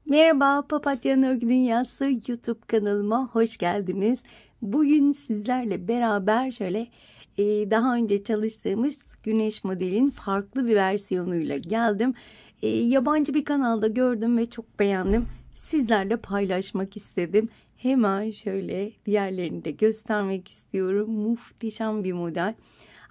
Merhaba, Papatya'nın Örgü Dünyası YouTube kanalıma hoş geldiniz. Bugün sizlerle beraber daha önce çalıştığımız güneş modelin farklı bir versiyonuyla geldim. Yabancı bir kanalda gördüm ve çok beğendim. Sizlerle paylaşmak istedim. Hemen şöyle diğerlerini de göstermek istiyorum. Muhteşem bir model.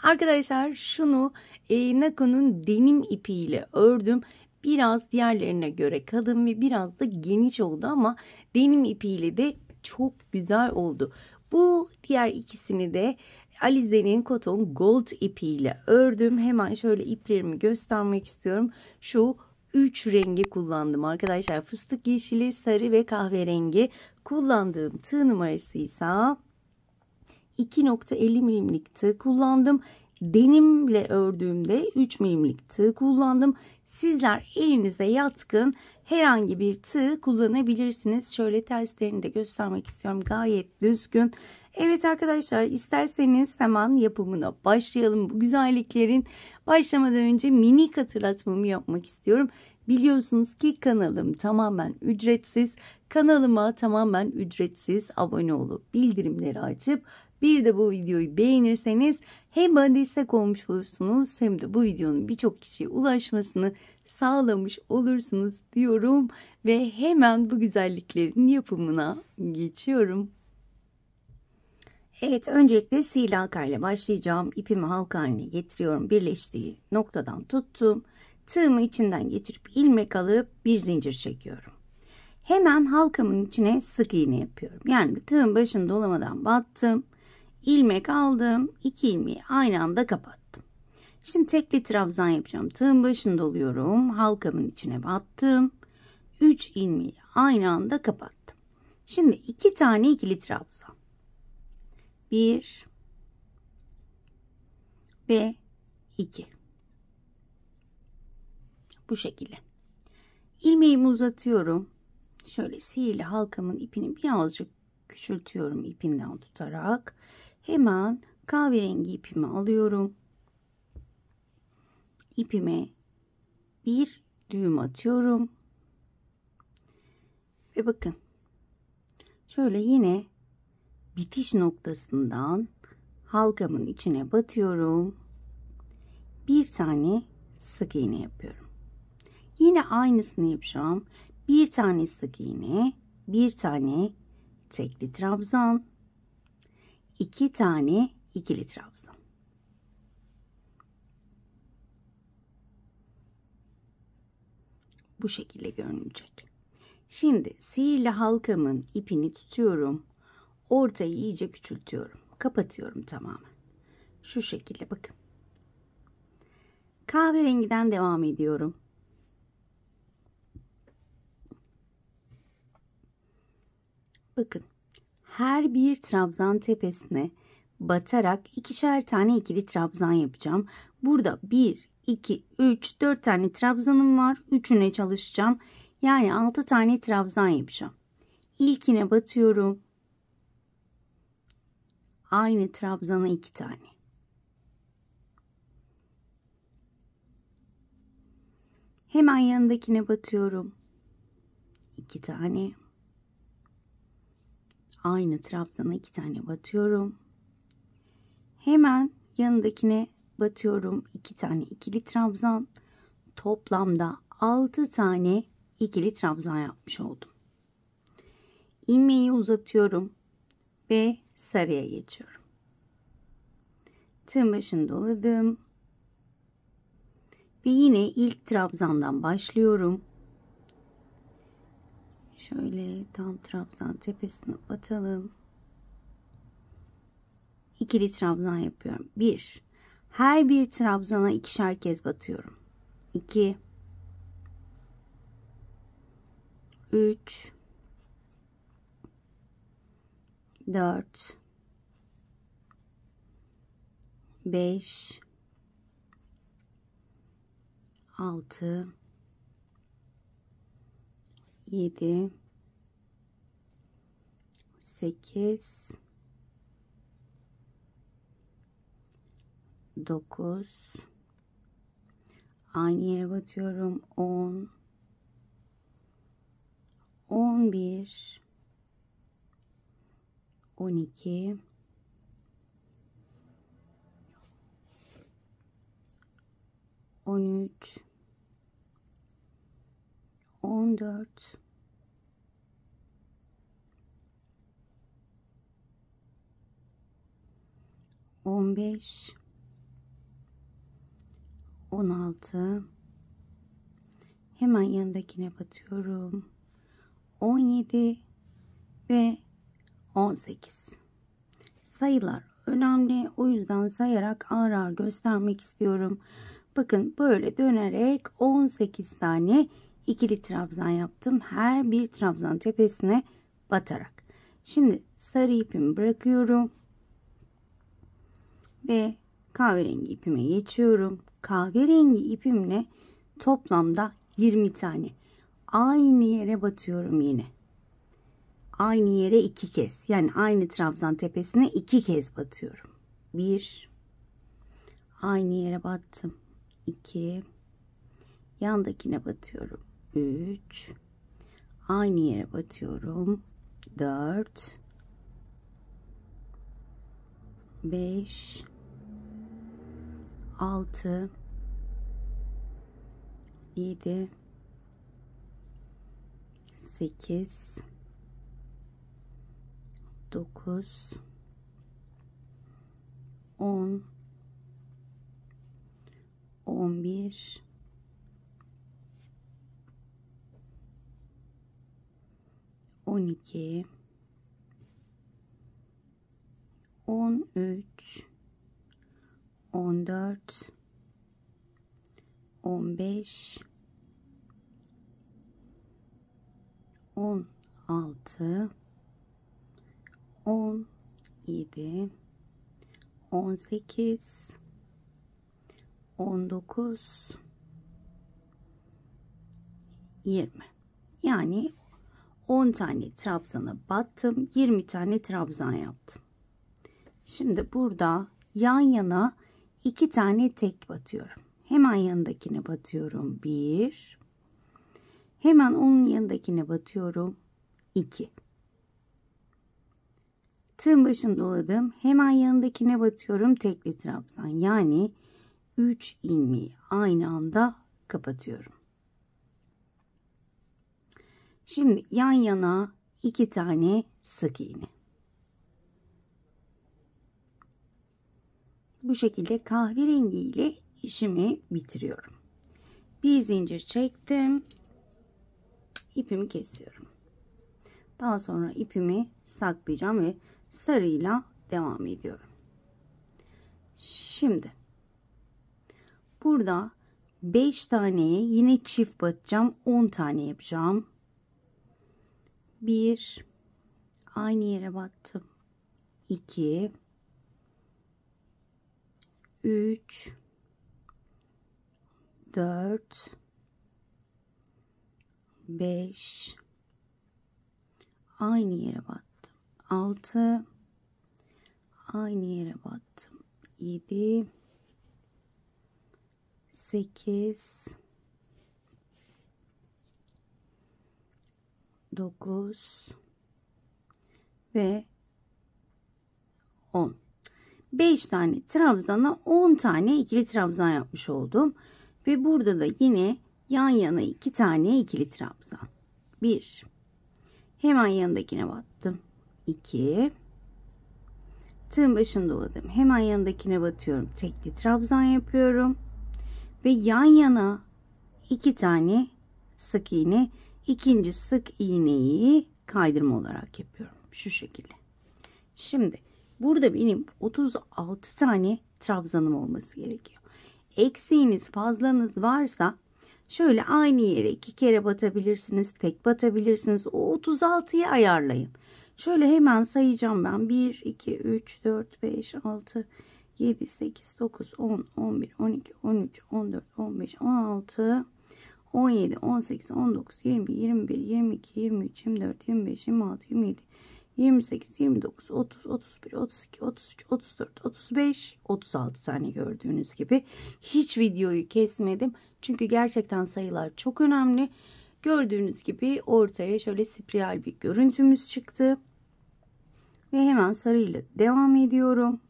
Arkadaşlar şunu Nako'nun denim ipiyle ördüm. Biraz diğerlerine göre kalın ve biraz da geniş oldu ama denim ipiyle de çok güzel oldu. Bu diğer ikisini de Alize'nin Cotton Gold ipiyle ördüm. Hemen şöyle iplerimi göstermek istiyorum. Şu 3 rengi kullandım arkadaşlar. Fıstık yeşili, sarı ve kahverengi. Kullandığım tığ numarası ise 2.50 milimlik tığ kullandım. Denimle ördüğümde 3 milimlik tığ kullandım. Sizler elinize yatkın herhangi bir tığ kullanabilirsiniz. Şöyle terslerini de göstermek istiyorum. Gayet düzgün. Evet arkadaşlar, isterseniz hemen yapımına başlayalım. Bu güzelliklerin başlamadan önce minik hatırlatmamı yapmak istiyorum. Biliyorsunuz ki kanalım tamamen ücretsiz. Kanalıma tamamen ücretsiz abone olup bildirimleri açıp bir de bu videoyu beğenirseniz hem bana destek olmuş olursunuz hem de bu videonun birçok kişiye ulaşmasını sağlamış olursunuz diyorum ve hemen bu güzelliklerin yapımına geçiyorum. Evet, öncelikle sihirli halka ile başlayacağım. İpimi halka haline getiriyorum. Birleştiği noktadan tuttum. Tığımı içinden geçirip ilmek alıp bir zincir çekiyorum. Hemen halkamın içine sık iğne yapıyorum. Yani tığın başını dolamadan battım. İlmek aldım. 2 ilmeği aynı anda kapattım. Şimdi tekli trabzan yapacağım. Tığın başını doluyorum. Halkamın içine battım. 3 ilmeği aynı anda kapattım. Şimdi 2 tane ikili trabzan. 1 ve 2. Bu şekilde. İlmeğimi uzatıyorum. Şöyle sihirli halkamın ipini birazcık küçültüyorum ipinden tutarak. Hemen kahverengi ipimi alıyorum. İpime bir düğüm atıyorum. Ve bakın. Şöyle yine bitiş noktasından halkamın içine batıyorum. Bir tane sık iğne yapıyorum. Yine aynısını yapacağım. Bir tane sık iğne, bir tane tekli trabzan, 2 tane ikili trabzan. Bu şekilde görünecek. Şimdi sihirli halkamın ipini tutuyorum. Ortayı iyice küçültüyorum. Kapatıyorum tamamen. Şu şekilde bakın. Kahverengiden devam ediyorum. Bakın. Her bir trabzan tepesine batarak ikişer tane ikili trabzan yapacağım. Burada 1, 2, 3, 4 tane trabzanım var. Üçüne çalışacağım. Yani 6 tane trabzan yapacağım. İlkine batıyorum. Aynı trabzana 2 tane. Hemen yanındakine batıyorum. 2 tane. Aynı trabzana 2 tane batıyorum. Hemen yanındakine batıyorum. 2 tane ikili trabzan. Toplamda 6 tane ikili trabzan yapmış oldum. İlmeği uzatıyorum ve sarıya geçiyorum. Tığın başını doladım. Ve yine ilk trabzandan başlıyorum. Şöyle tam trabzan tepesine batalım. İkili trabzan yapıyorum. 1. Her bir trabzana ikişer kez batıyorum. 2, 3, 4, 5, 6, 7, 8, 9, aynı yere batıyorum. 10, 11, 12, 13, 14, 15, 16, hemen yanındakine batıyorum. 17 ve 18. Sayılar önemli. O yüzden sayarak ağır ağır göstermek istiyorum. Bakın böyle dönerek 18 tane ikili trabzan yaptım. Her bir trabzan tepesine batarak. Şimdi sarı ipimi bırakıyorum. Ve kahverengi ipime geçiyorum. Kahverengi ipimle toplamda 20 tane. Aynı yere batıyorum yine. Aynı yere 2 kez. Yani aynı trabzan tepesine 2 kez batıyorum. 1. Aynı yere battım. 2. Yandakine batıyorum. 3. Aynı yere batıyorum. 4. 5. 6. 7. 8. 9. 10. 11. 12. 13. 14. 15. 16. 17. 18. 19. 20. Yani 10 tane trabzana battım. 20 tane trabzan yaptım. Şimdi burada yan yana 2 tane tek batıyorum. Hemen yanındakine batıyorum. 1. Hemen onun yanındakine batıyorum. 2. Tığın başını doladım. Hemen yanındakine batıyorum. Tekli trabzan. Yani 3 ilmeği aynı anda kapatıyorum. Şimdi yan yana 2 tane sık iğne. Bu şekilde kahverengi ile işimi bitiriyorum. Bir zincir çektim. İpimi kesiyorum. Daha sonra ipimi saklayacağım ve sarıyla devam ediyorum. Şimdi burada 5 taneye yine çift batacağım. 10 tane yapacağım. 1, aynı yere battım. 2, 3, 4, 5, aynı yere battım. 6, aynı yere battım. 7, 8, 9 ve 10. 5 tane trabzana 10 tane ikili trabzan yapmış oldum. Ve burada da yine yan yana 2 tane ikili trabzan. 1. Hemen yanındakine battım. 2. Tığın başını doladım. Hemen yanındakine batıyorum. Tekli trabzan yapıyorum. Ve yan yana 2 tane sık iğne. İkinci sık iğneyi kaydırma olarak yapıyorum. Şu şekilde. Şimdi burada benim 36 tane trabzanım olması gerekiyor. Eksiğiniz, fazlanız varsa şöyle aynı yere 2 kere batabilirsiniz. Tek batabilirsiniz. O 36'yı ayarlayın. Şöyle hemen sayacağım ben. 1, 2, 3, 4, 5, 6, 7, 8, 9, 10, 11, 12, 13, 14, 15, 16, 17, 18, 19, 20, 21, 22, 23, 24, 25, 26, 27, 28, 29, 30, 31, 32, 33, 34, 35, 36 tane gördüğünüz gibi. Hiç videoyu kesmedim. Çünkü gerçekten sayılar çok önemli. Gördüğünüz gibi ortaya şöyle spiral bir görüntümüz çıktı. Ve hemen sarıyla devam ediyorum.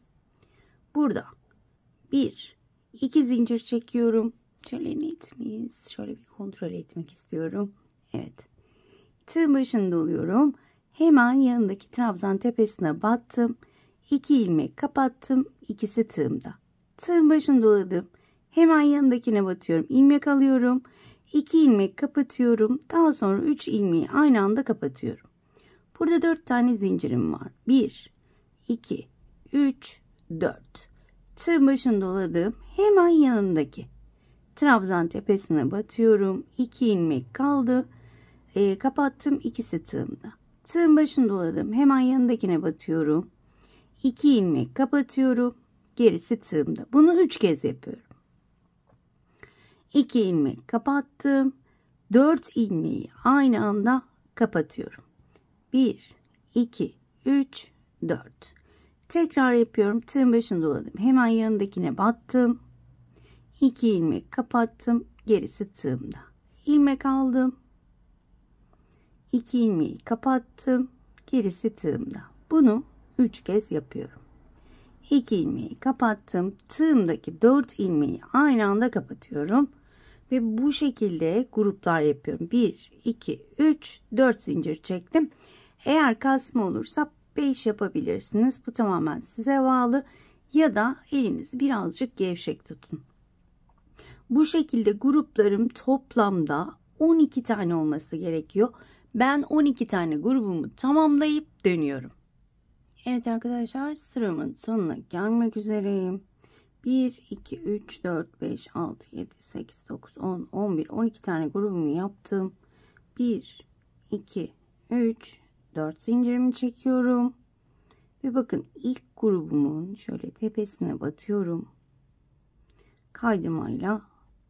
Burada 1, 2 zincir çekiyorum. Şöyle net miyiz? Şöyle bir kontrol etmek istiyorum. Evet. Tığ başında oluyorum. Hemen yanındaki trabzan tepesine battım. 2 ilmek kapattım. İkisi tığımda. Tığın başını doladım. Hemen yanındakine batıyorum. İlmek alıyorum. 2 ilmek kapatıyorum. Daha sonra 3 ilmeği aynı anda kapatıyorum. Burada 4 tane zincirim var. 1, 2, 3, 4. Tığ başını doladım. Hemen yanındaki trabzan tepesine batıyorum. 2 ilmek kaldı. Kapattım. İkisi tığımda. Tığın başını doladım. Hemen yanındakine batıyorum. 2 ilmek kapatıyorum. Gerisi tığımda. Bunu 3 kez yapıyorum. 2 ilmek kapattım. 4 ilmeği aynı anda kapatıyorum. 1, 2, 3, 4. Tekrar yapıyorum. Tığın başını doladım. Hemen yanındakine battım. 2 ilmek kapattım. Gerisi tığımda. İlmek aldım. 2 ilmeği kapattım. Gerisi tığımda. Bunu 3 kez yapıyorum. 2 ilmeği kapattım. Tığımdaki 4 ilmeği aynı anda kapatıyorum. Ve bu şekilde gruplar yapıyorum. 1, 2, 3, 4 zincir çektim. Eğer kasma olursa 5 yapabilirsiniz. Bu tamamen size bağlı. Ya da elinizi birazcık gevşek tutun. Bu şekilde gruplarım toplamda 12 tane olması gerekiyor. Ben 12 tane grubumu tamamlayıp dönüyorum. Evet arkadaşlar, sıramın sonuna gelmek üzereyim. 1, 2, 3, 4, 5, 6, 7, 8, 9, 10, 11, 12 tane grubumu yaptım. 1, 2, 3, 4 zincirimi çekiyorum. Ve bakın ilk grubumun şöyle tepesine batıyorum. Kaydırmayla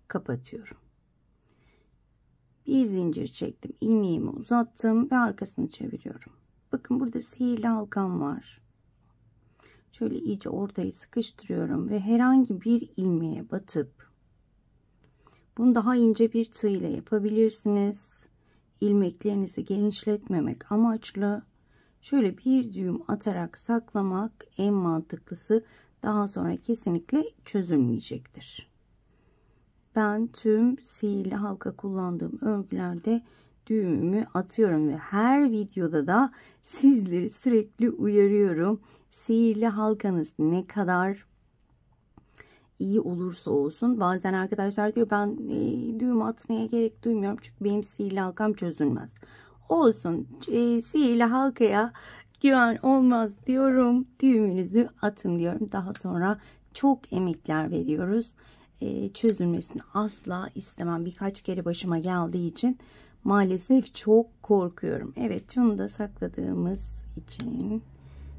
kapatıyorum. Bir zincir çektim. İlmeğimi uzattım ve arkasını çeviriyorum. Bakın burada sihirli halkam var. Şöyle iyice ortayı sıkıştırıyorum ve herhangi bir ilmeğe batıp bunu daha ince bir tığ ile yapabilirsiniz. İlmeklerinizi genişletmemek amaçlı şöyle bir düğüm atarak saklamak en mantıklısı. Daha sonra kesinlikle çözülmeyecektir. Ben tüm sihirli halka kullandığım örgülerde düğümümü atıyorum ve her videoda da sizleri sürekli uyarıyorum. Sihirli halkanız ne kadar iyi olursa olsun, bazen arkadaşlar diyor ben düğüm atmaya gerek duymuyorum çünkü benim sihirli halkam çözülmez. Olsun, sihirli halkaya güven olmaz diyorum, düğümünüzü atın diyorum. Daha sonra çok emekler veriyoruz. Çözülmesini asla istemem. Birkaç kere başıma geldiği için maalesef çok korkuyorum. Evet, şunu da sakladığımız için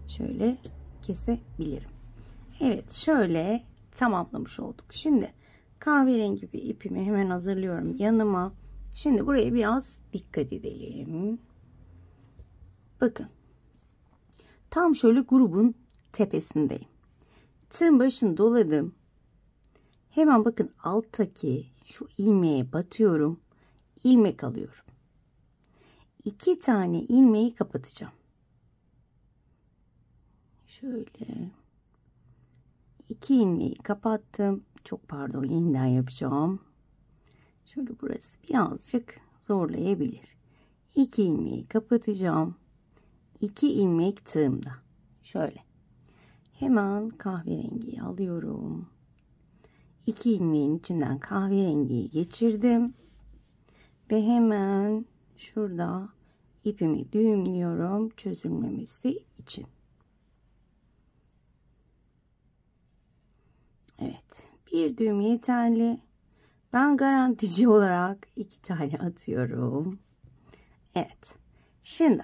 şöyle kesebilirim. Evet, şöyle tamamlamış olduk. Şimdi kahverengi bir ipimi hemen hazırlıyorum yanıma. Şimdi buraya biraz dikkat edelim. Bakın, tam şöyle grubun tepesindeyim. Tığın başını doladım. Hemen bakın alttaki şu ilmeğe batıyorum. İlmek alıyorum. 2 tane ilmeği kapatacağım. Şöyle 2 ilmeği kapattım. Çok pardon, yeniden yapacağım. Şöyle burası birazcık zorlayabilir. 2 ilmeği kapatacağım. 2 ilmek tığımda. Şöyle. Hemen kahverengiyi alıyorum. 2 ilmeğin içinden kahverengiyi geçirdim. Ve hemen şurada ipimi düğümlüyorum çözülmemesi için. Evet, bir düğüm yeterli. Ben garantici olarak 2 tane atıyorum. Evet, şimdi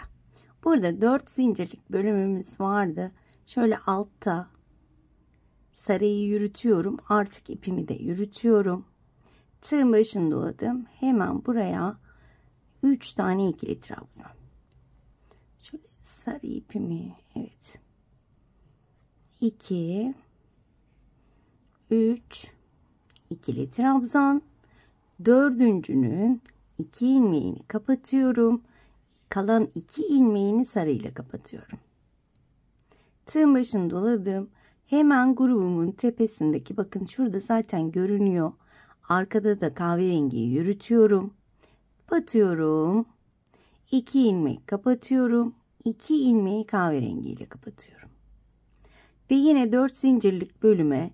burada 4 zincirlik bölümümüz vardı. Şöyle altta sarıyı yürütüyorum. Artık ipimi de yürütüyorum. Tığın başını doladım. Hemen buraya 3 tane ikili trabzan. Şöyle sarı ipimi, evet. 2 3 ikili trabzan. Dördüncünün 2 ilmeğini kapatıyorum. Kalan 2 ilmeğini sarıyla kapatıyorum. Tığın başını doladım. Hemen grubumun tepesindeki, bakın şurada zaten görünüyor. Arkada da kahverengiyi yürütüyorum. Batıyorum. 2 ilmek kapatıyorum. 2 ilmeği kahverengiyle kapatıyorum. Ve yine 4 zincirlik bölüme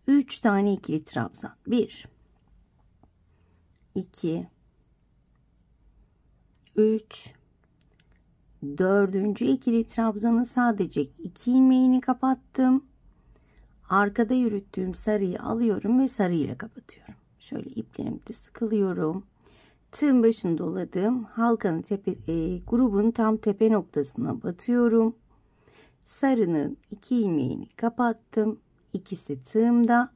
3 tane ikili trabzan. 1 2 3 dördüncü ikili trabzanı sadece 2 ilmeğini kapattım. Arkada yürüttüğüm sarıyı alıyorum ve sarıyla kapatıyorum. Şöyle iplerimi de sıkılıyorum. Tığın başını doladım. Halkanın grubun tam tepe noktasına batıyorum. Sarının 2 ilmeğini kapattım. İkisi tığımda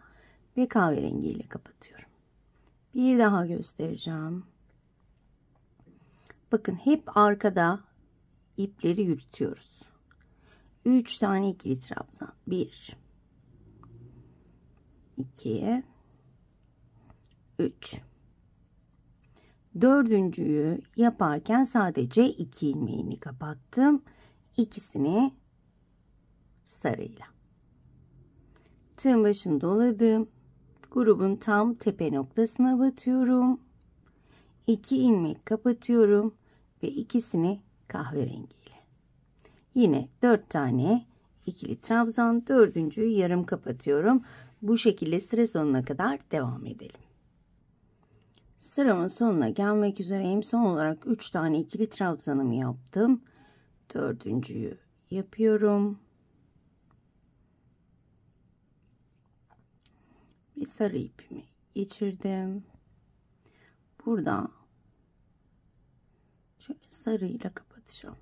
ve kahverengiyle kapatıyorum. Bir daha göstereceğim. Bakın hep arkada ipleri yürütüyoruz. 3 tane ikili trabzan. 1 2 3. Dördüncüyü yaparken sadece 2 ilmeğini kapattım. İkisini sarıyla. Tığın başını doladım. Grubun tam tepe noktasına batıyorum. 2 ilmek kapatıyorum ve ikisini kahverengiyle. Yine 4 tane ikili trabzan, dördüncüyü yarım kapatıyorum. Bu şekilde sıra sonuna kadar devam edelim. Sıramın sonuna gelmek üzereyim. Son olarak 3 tane ikili trabzanımı yaptım. Dördüncüyü yapıyorum. Bir sarı ipimi geçirdim. Burada şöyle sarıyla kapatacağım.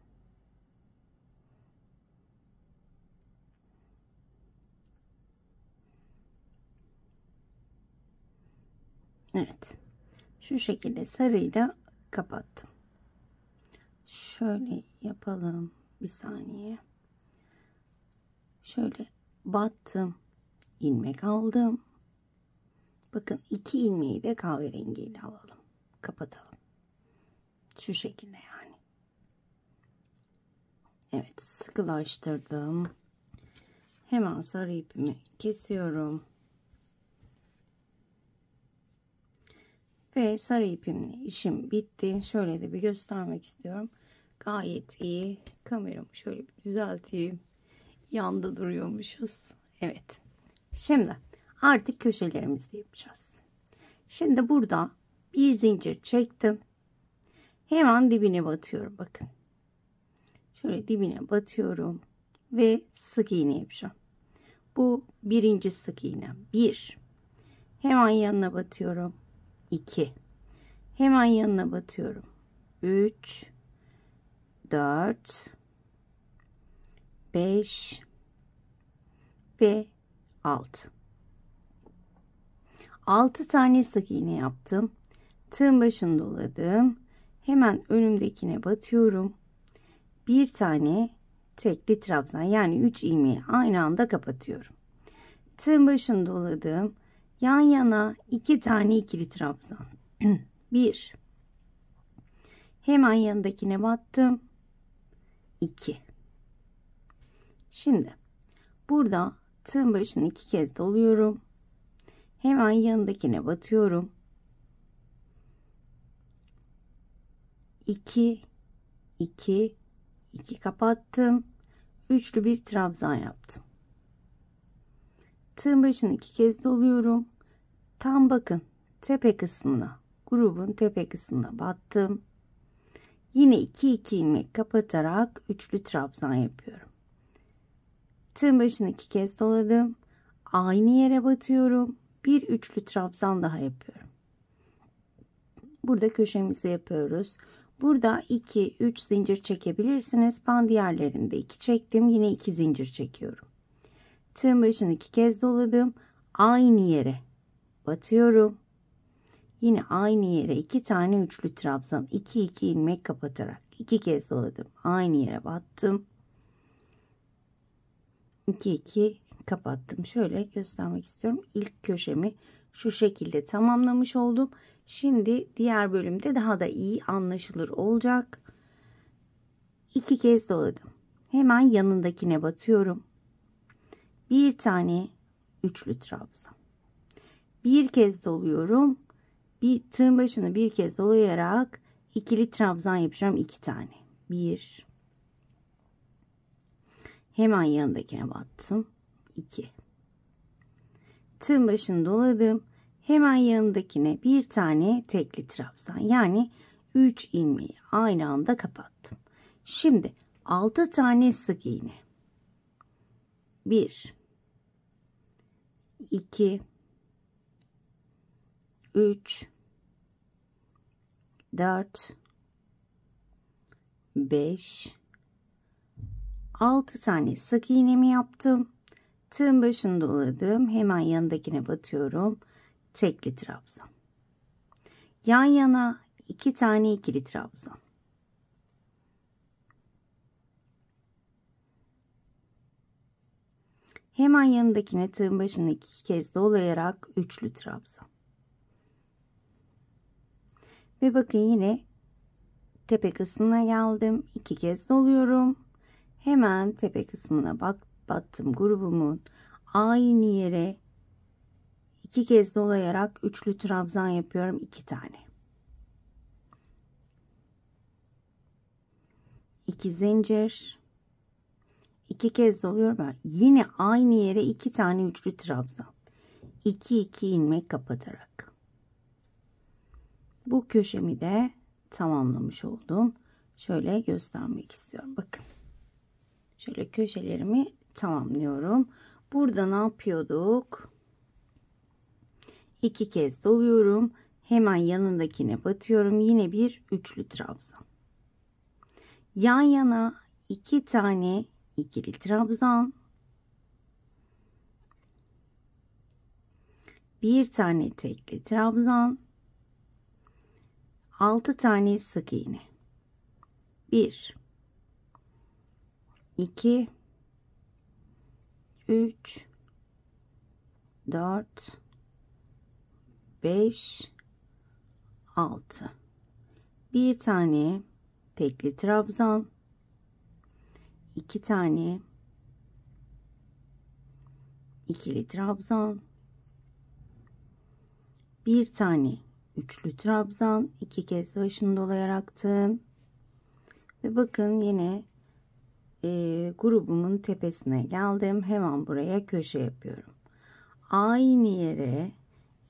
Evet. Şu şekilde sarıyla kapattım. Şöyle yapalım. Bir saniye. Şöyle battım. İlmek aldım. Bakın 2 ilmeği de kahverengiyle alalım. Kapatalım. Şu şekilde yani. Evet, sıkılaştırdım. Hemen sarı ipimi kesiyorum. Ve sarı ipimle işim bitti. Şöyle de bir göstermek istiyorum. Gayet iyi. Kameramı şöyle bir düzelteyim. Yanda duruyormuşuz. Evet. Şimdi artık köşelerimizi yapacağız. Şimdi burada bir zincir çektim. Hemen dibine batıyorum. Bakın. Şöyle dibine batıyorum. Ve sık iğne yapacağım. Bu birinci sık iğnem. 1. Hemen yanına batıyorum. 2. Hemen yanına batıyorum. 3 4 5 ve 6. 6 tane sık iğne yaptım. Tığın başını doladım. Hemen önümdekine batıyorum. Bir tane tekli trabzan, yani 3 ilmeği aynı anda kapatıyorum. Tığın başını doladım. Yan yana 2 tane ikili trabzan. 1. Hemen yanındakine battım. 2. Şimdi burada tığın başını 2 kez doluyorum. Hemen yanındakine batıyorum. 2 2 2 kapattım. Üçlü bir trabzan yaptım. Tığın başını 2 kez doluyorum. Tam bakın tepe kısmına, grubun tepe kısmına battım. Yine 2 2 ilmek kapatarak üçlü trabzan yapıyorum. Tığın başını 2 kez doladım. Aynı yere batıyorum. Bir üçlü trabzan daha yapıyorum. Burada köşemizi yapıyoruz. Burada 2 3 zincir çekebilirsiniz. Ben diğerlerinde 2 çektim. Yine 2 zincir çekiyorum. Tığın başını 2 kez doladım. Aynı yere batıyorum. Yine aynı yere 2 tane üçlü trabzan, 2 2 ilmek kapatarak 2 kez doladım. Aynı yere battım. 2 2 kapattım. Şöyle göstermek istiyorum. İlk köşemi şu şekilde tamamlamış oldum. Şimdi diğer bölümde daha da iyi anlaşılır olacak. 2 kez doladım. Hemen yanındakine batıyorum. Bir tane üçlü trabzan. Bir kez doluyorum. Bir tığın başını bir kez dolayarak ikili trabzan yapacağım. 2 tane. 1. Hemen yanındakine battım. 2. Tığın başını doladım. Hemen yanındakine bir tane tekli trabzan. Yani 3 ilmeği aynı anda kapattım. Şimdi 6 tane sık iğne. 1 2 3 4 5 6 tane sık iğnemi yaptım. Tığın başını doladım. Hemen yanındakine batıyorum. Tekli trabzan. Yan yana 2 tane ikili trabzan. Hemen yanındakine tığın başını 2 kez dolayarak üçlü trabzan. Ve bakın yine tepe kısmına geldim. 2 kez doluyorum. Hemen tepe kısmına battım grubumun aynı yere 2 kez dolayarak üçlü trabzan yapıyorum. 2 tane. 2 zincir. 2 kez doluyorum. Yine aynı yere 2 tane üçlü trabzan. 2 ilmek kapatarak. Bu köşemi de tamamlamış oldum. Şöyle göstermek istiyorum. Bakın. Şöyle köşelerimi tamamlıyorum. Burada ne yapıyorduk? 2 kez doluyorum. Hemen yanındakine batıyorum. Yine bir üçlü trabzan. Yan yana 2 tane ikili trabzan. Bir tane tekli trabzan. 6 tane sık iğne. 1 2 3 4 5 6 bir tane tekli trabzan, 2 tane ikili trabzan, bir tane üçlü trabzan, 2 kez başını dolayaraktan ve bakın yine grubumun tepesine geldim. Hemen buraya köşe yapıyorum. Aynı yere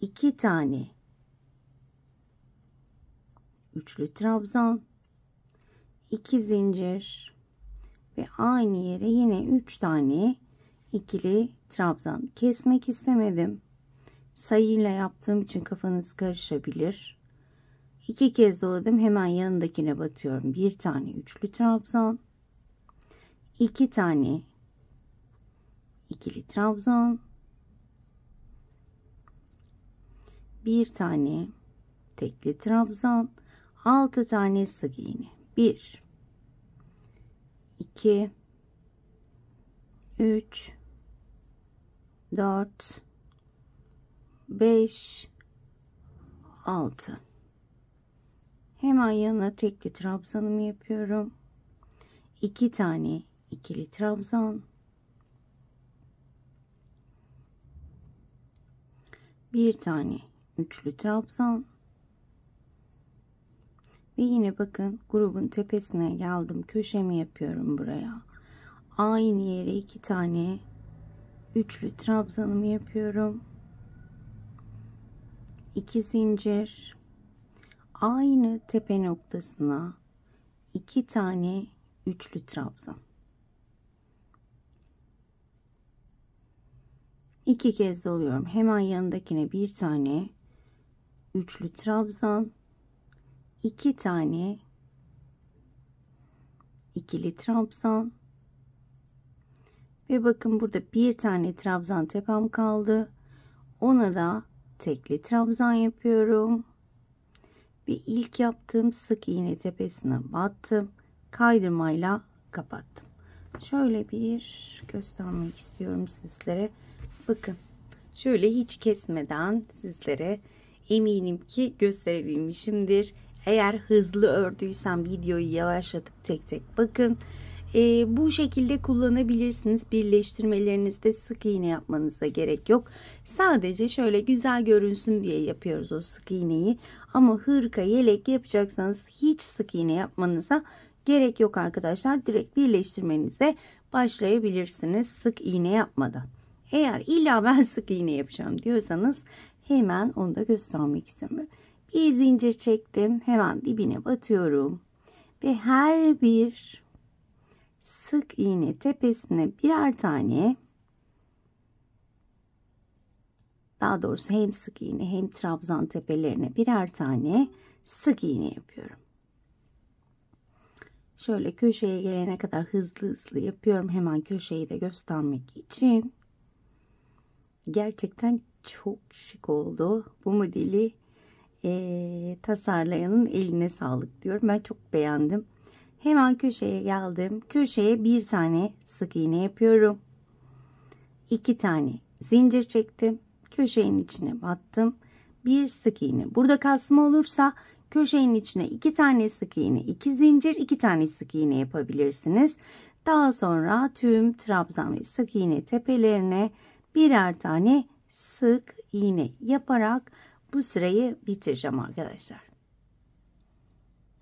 2 tane üçlü trabzan, 2 zincir ve aynı yere yine 3 tane ikili trabzan. Kesmek istemedim. Sayıyla yaptığım için kafanız karışabilir. 2 kez doladım. Hemen yanındakine batıyorum. 1 tane üçlü trabzan, 2 tane ikili trabzan, 1 tane tekli trabzan, 6 tane sık iğne. 1 2 3 4 5 6. Hemen yanına tekli trabzanımı yapıyorum. 2 tane ikili trabzan, 1 tane üçlü trabzan ve yine bakın grubun tepesine geldim. Köşemi yapıyorum buraya. Aynı yere 2 tane üçlü trabzanımı yapıyorum. 2 zincir, aynı tepe noktasına 2 tane üçlü trabzan. 2 kez doluyorum. Hemen yanındakine 1 tane üçlü trabzan, 2 tane ikili trabzan ve bakın burada 1 tane trabzan tepem kaldı. Ona da tekli trabzan yapıyorum ve ilk yaptığım sık iğne tepesine battım, kaydırmayla kapattım. Şöyle bir göstermek istiyorum sizlere. Bakın şöyle hiç kesmeden sizlere eminim ki gösterebilmişimdir. Eğer hızlı ördüysem videoyu yavaşlatıp tek tek bakın. Bu şekilde kullanabilirsiniz. Birleştirmelerinizde sık iğne yapmanıza gerek yok. Sadece şöyle güzel görünsün diye yapıyoruz o sık iğneyi. Ama hırka, yelek yapacaksanız hiç sık iğne yapmanıza gerek yok arkadaşlar. Direkt birleştirmenize başlayabilirsiniz sık iğne yapmadan. Eğer illa ben sık iğne yapacağım diyorsanız hemen onu da göstermek istiyorum. Bir zincir çektim. Hemen dibine batıyorum. Ve her bir sık iğne tepesine birer tane, daha doğrusu hem sık iğne hem trabzan tepelerine birer tane sık iğne yapıyorum. Şöyle köşeye gelene kadar hızlı hızlı yapıyorum. Hemen köşeyi de göstermek için. Gerçekten çok şık oldu. Bu modeli tasarlayanın eline sağlık diyorum. Ben çok beğendim. Hemen köşeye geldim. Köşeye bir tane sık iğne yapıyorum. 2 tane zincir çektim. Köşenin içine battım. Bir sık iğne. Burada kasma olursa köşenin içine 2 tane sık iğne, 2 zincir, 2 tane sık iğne yapabilirsiniz. Daha sonra tüm trabzan ve sık iğne tepelerine birer tane sık iğne yaparak bu sırayı bitireceğim arkadaşlar.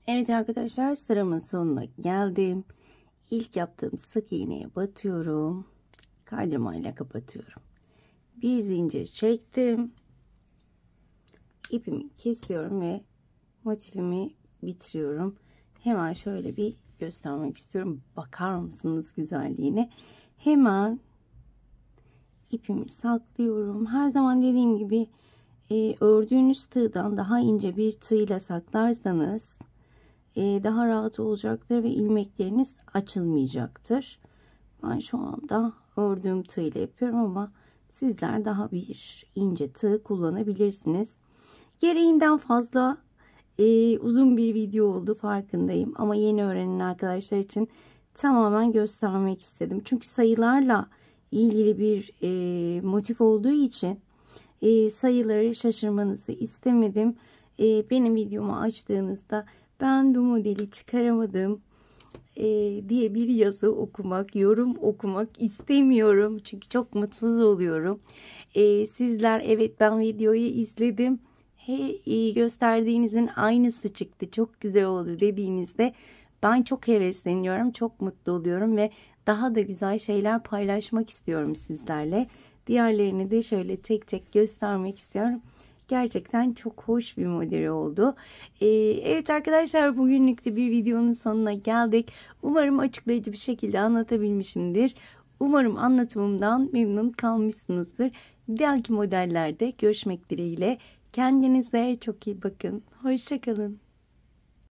Evet arkadaşlar, sıramın sonuna geldim. İlk yaptığım sık iğneye batıyorum. Kaydırmayla kapatıyorum. Bir zincir çektim. İpimi kesiyorum ve motifimi bitiriyorum. Hemen şöyle bir göstermek istiyorum. Bakar mısınız güzelliğine? Hemen ipimi saklıyorum. Her zaman dediğim gibi ördüğünüz tığdan daha ince bir tığla saklarsanız daha rahat olacaktır ve ilmekleriniz açılmayacaktır. Ben şu anda ördüğüm tığla yapıyorum ama sizler daha bir ince tığ kullanabilirsiniz. Gereğinden fazla uzun bir video oldu, farkındayım, ama yeni öğrenen arkadaşlar için tamamen göstermek istedim. Çünkü sayılarla ilgili bir motif olduğu için sayıları şaşırmanızı istemedim. Benim videomu açtığınızda ben bu modeli çıkaramadım diye bir yazı okumak, yorum okumak istemiyorum. Çünkü çok mutsuz oluyorum. Sizler evet ben videoyu izledim, gösterdiğinizin aynısı çıktı, çok güzel oldu dediğinizde ben çok hevesleniyorum, çok mutlu oluyorum ve daha da güzel şeyler paylaşmak istiyorum sizlerle. Diğerlerini de şöyle tek tek göstermek istiyorum. Gerçekten çok hoş bir model oldu. Evet arkadaşlar, bugünlük de bir videonun sonuna geldik. Umarım açıklayıcı bir şekilde anlatabilmişimdir. Umarım anlatımımdan memnun kalmışsınızdır. Diğerki modellerde görüşmek dileğiyle. Kendinize çok iyi bakın. Hoşça kalın.